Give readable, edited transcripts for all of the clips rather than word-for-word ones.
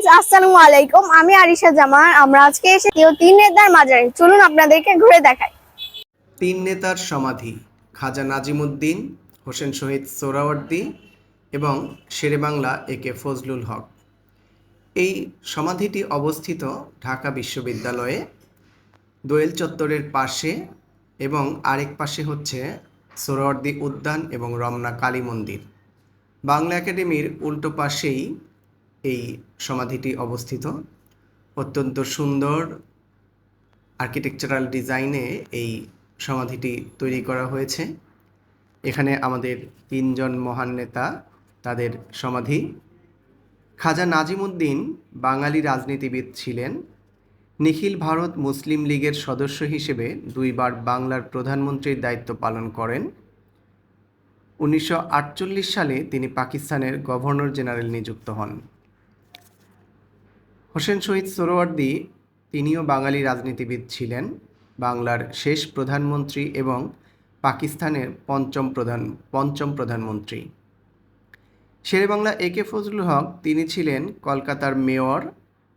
Friends, আসসালামু আলাইকুম। আমি আরিশা জামান। আমরা আজকে এসেছি তিন নেতার মাজারে। চলুন আপনাদেরকে ঘুরে দেখাই। তিন নেতার সমাধি খাজা নাজিমুদ্দিন, হোসেন শহীদ সোহরাওয়ার্দী এবং শেরেবাংলা একে ফজলুল হক। এই সমাধিটি অবস্থিত ঢাকা বিশ্ববিদ্যালয়ে দোয়েল চত্বরের পাশে, এবং আরেক পাশে হচ্ছে সোহরাওয়ার্দী উদ্যান এবং রমনা কালী মন্দির। বাংলা একাডেমির উল্টো পাশেই এই সমাধিটি অবস্থিত। অত্যন্ত সুন্দর আর্কিটেকচারাল ডিজাইনে এই সমাধিটি তৈরি করা হয়েছে। এখানে আমাদের তিনজন মহান নেতা, তাদের সমাধি। খাজা নাজিমুদ্দিন বাঙালি রাজনীতিবিদ ছিলেন। নিখিল ভারত মুসলিম লীগের সদস্য হিসেবে দুইবার বাংলার প্রধানমন্ত্রীর দায়িত্ব পালন করেন। 1948 সালে তিনি পাকিস্তানের গভর্নর জেনারেল নিযুক্ত হন। হোসেন শহীদ সোহরাওয়ার্দী তিনিও বাঙালি রাজনীতিবিদ ছিলেন, বাংলার শেষ প্রধানমন্ত্রী এবং পাকিস্তানের পঞ্চম প্রধানমন্ত্রী। শেরেবাংলা একে ফজলুল হক তিনি ছিলেন কলকাতার মেয়র,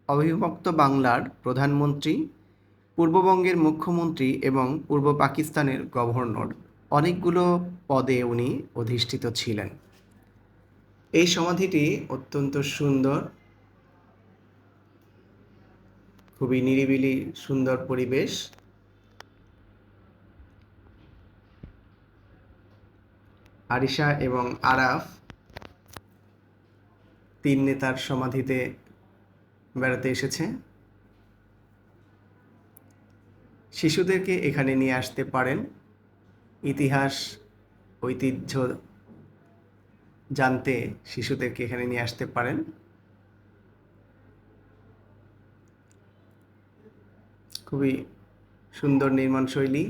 অবিভক্ত বাংলার প্রধানমন্ত্রী, পূর্ববঙ্গের মুখ্যমন্ত্রী এবং পূর্ব পাকিস্তানের গভর্নর। অনেকগুলো পদে উনি অধিষ্ঠিত ছিলেন। এই সমাধিটি অত্যন্ত সুন্দর, খুবই নিরিবিলি সুন্দর পরিবেশ। আরিশা এবং আরাফ তিন নেতার সমাধিতে বেড়াতে এসেছে। শিশুদেরকে এখানে নিয়ে আসতে পারেন, ইতিহাস ঐতিহ্য জানতে শিশুদেরকে এখানে নিয়ে আসতে পারেন। খুবই সুন্দর নির্মাণ শৈলী।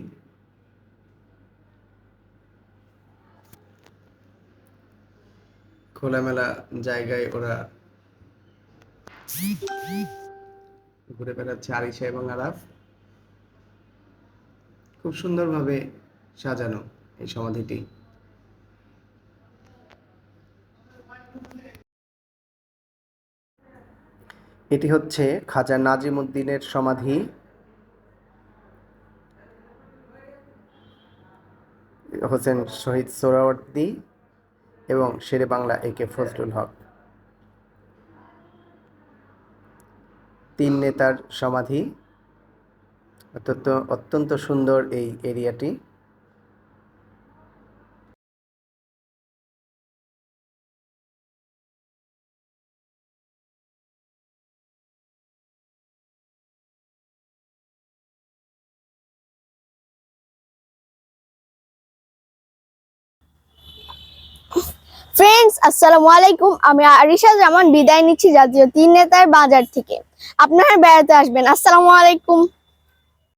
খোলামেলা জায়গায় ওরা ঘুরে বেড়াচ্ছে আরিশা এবং আরাফ। খুব সুন্দরভাবে সাজানো এই সমাধিটি। এটি হচ্ছে খাজা নাজিমুদ্দিনের সমাধি। হোসেন শহীদ সোহরাওয়ার্দী এবং শেরেবাংলা একে ফজলুল হক, তিন নেতার সমাধি। অত্যন্ত সুন্দর এই এরিয়াটি। ফ্রেন্ডস, আসসালামু আলাইকুম। আমি আরিশা জামান বিদায় নিচ্ছি জাতীয় তিন নেতার বাজার থেকে। আপনারা বেড়াতে আসবেন। আসসালামু আলাইকুম।